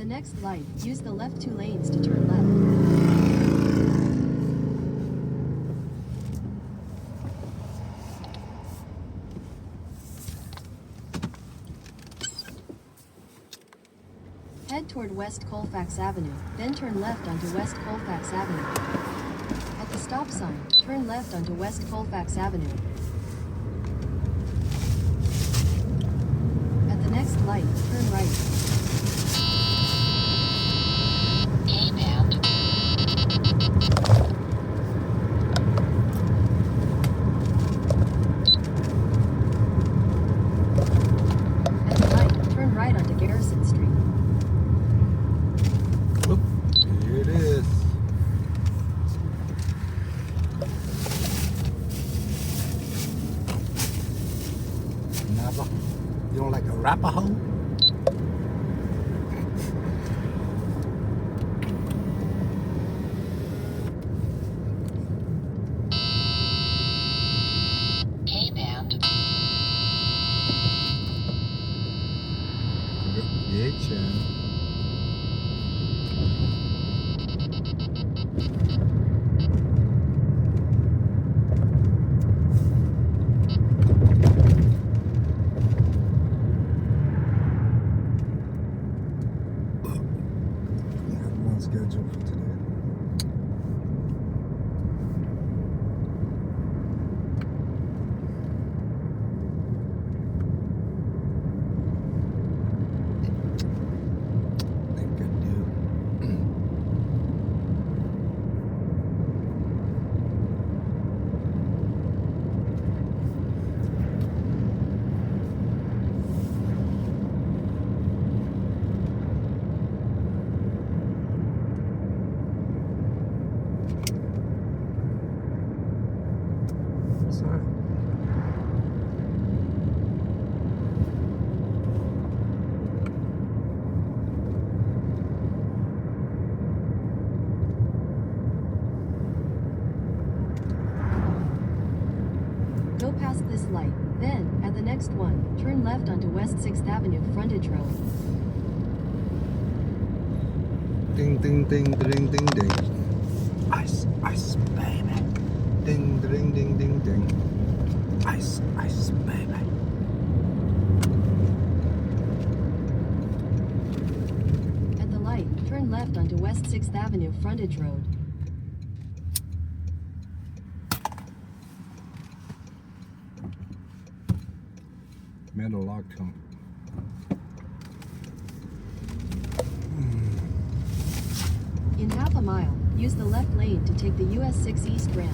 the next light, use the left 2 lanes to turn left. Head toward West Colfax Avenue, then turn left onto West Colfax Avenue. At the stop sign, turn left onto West Colfax Avenue. At the next light, turn right. At the light, turn right onto Garrison Street. Oop, here it is. Navajo. You don't like a Arapaho? Schedule for today. Think I do. Sorry. Go past this light, then, at the next one, turn left onto West 6th Avenue Frontage Road. Ding, ding, ding, ding, ding, ding. Ice, ice, baby. Ding, ding, ding, ding, ding. Ice, ice, baby. At the light, turn left onto West 6th Avenue Frontage Road. Metal lock come. In half a mile, use the left lane to take the US 6 East ramp.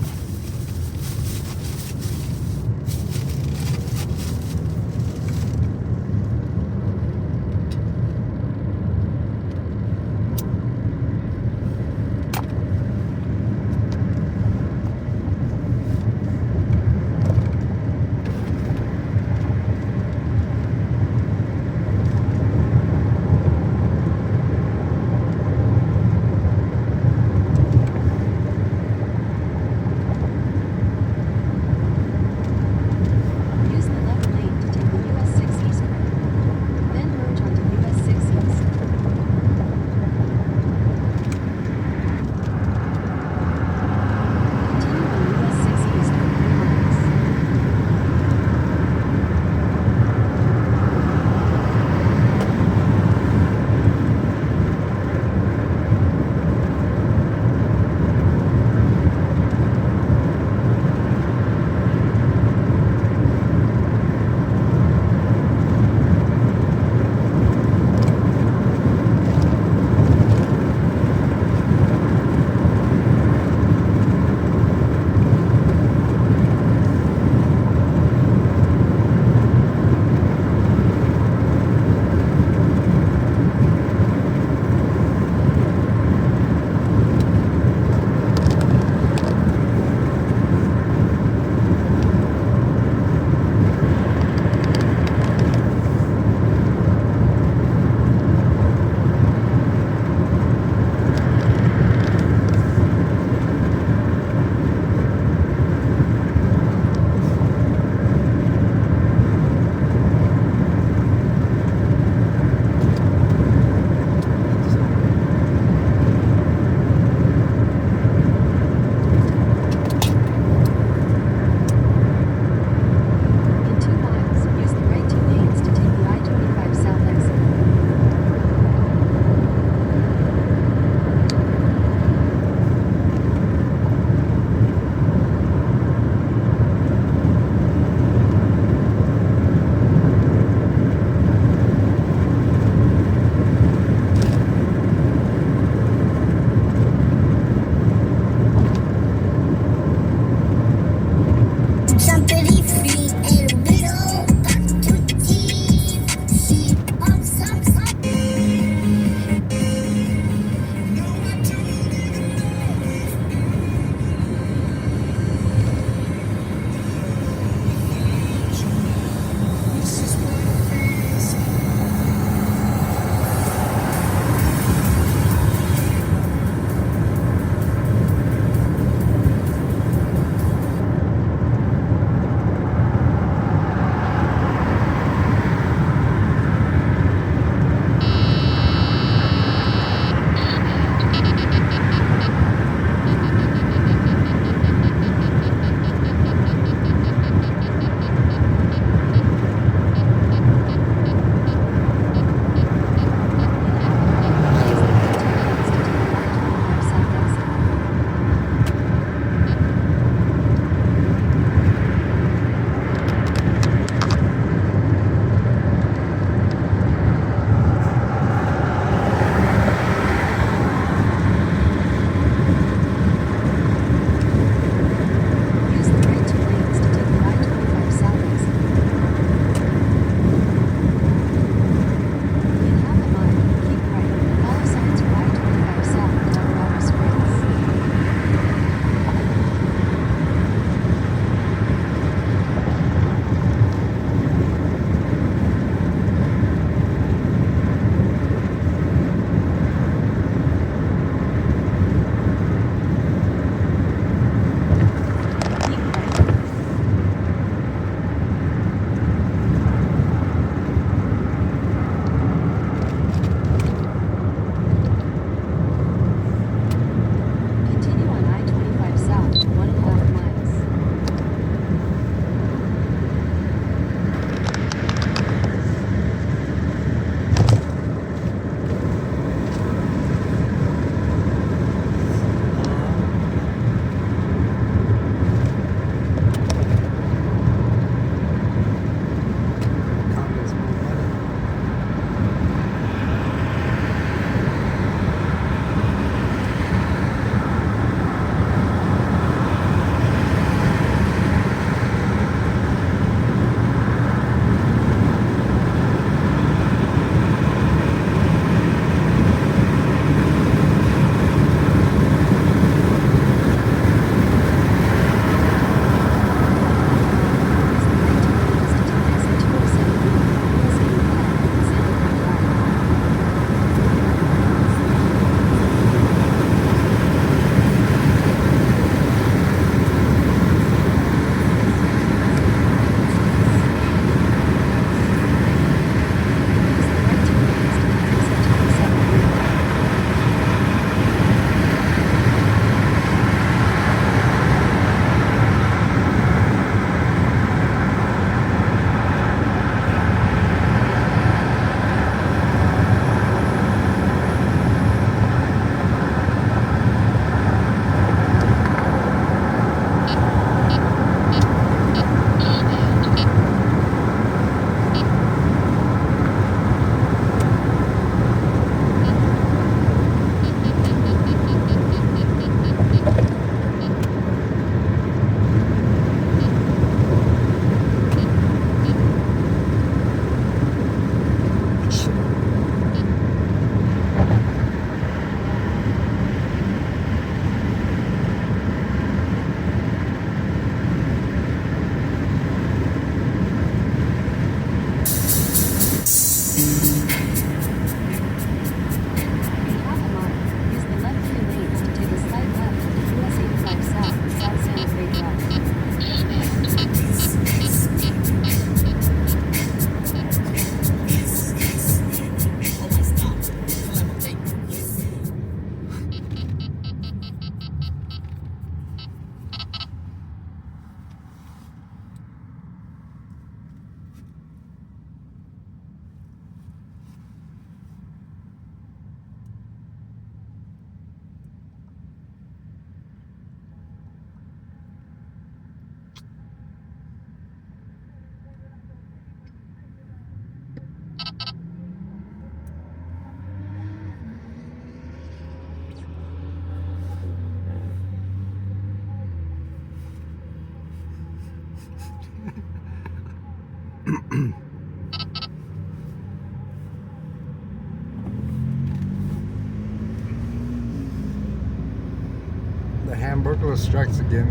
Hamburglar strikes again.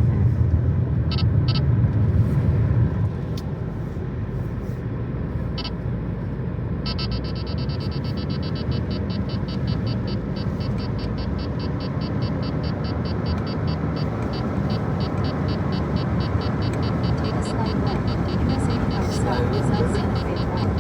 Take a slight left onto US 85 South, South Santa Fe Drive.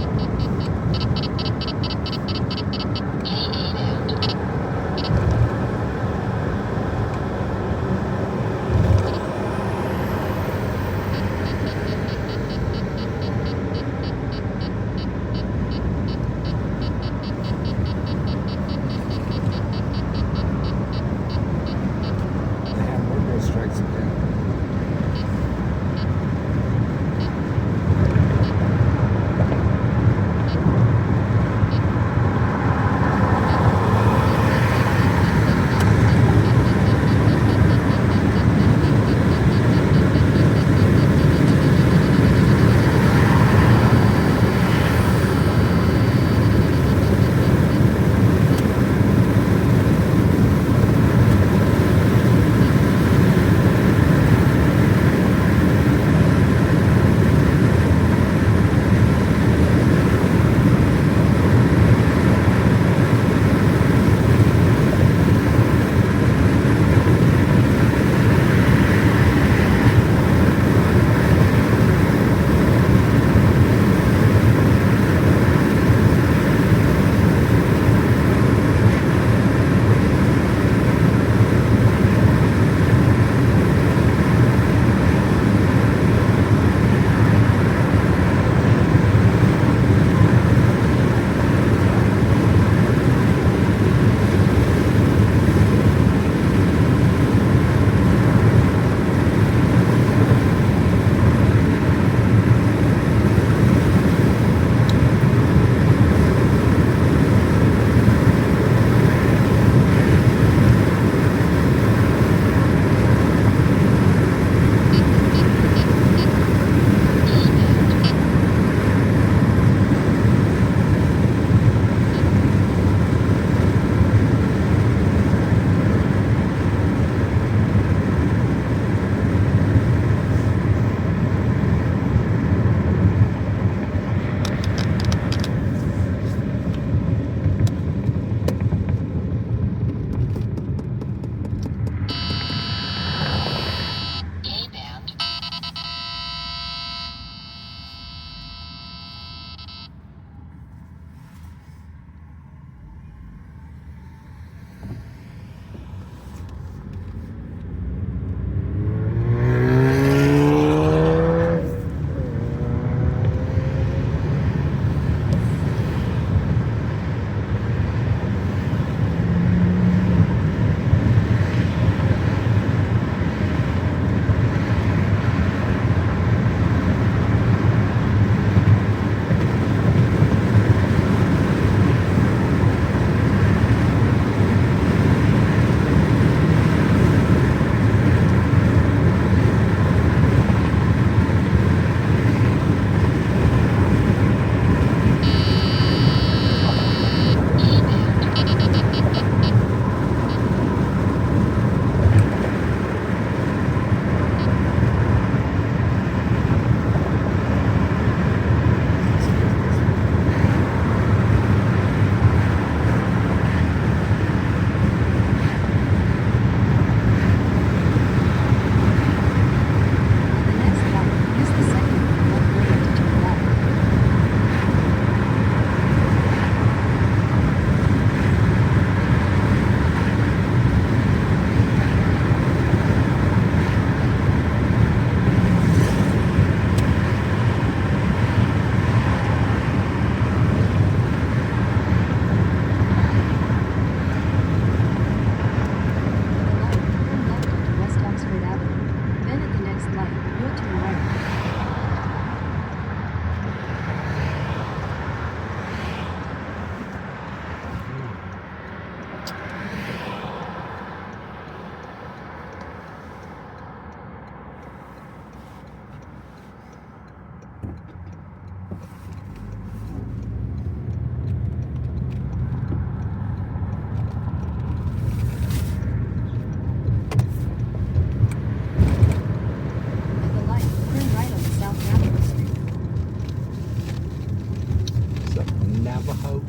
Navajo.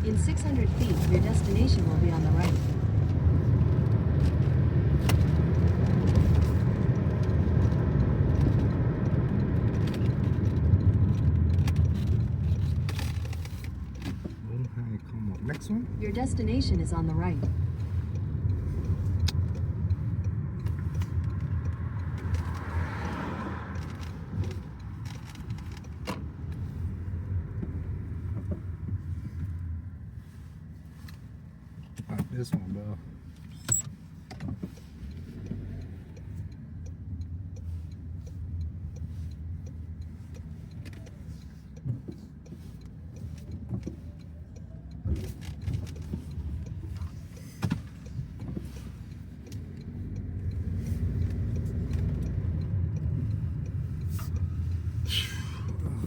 In 600 feet, your destination will be on the right. Come on, next one. Your destination is on the right. Like this one, bro.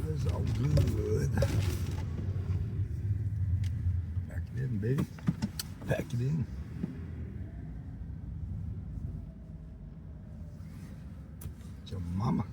It's all good. Pack it in, baby. Pack it in. It's your mama.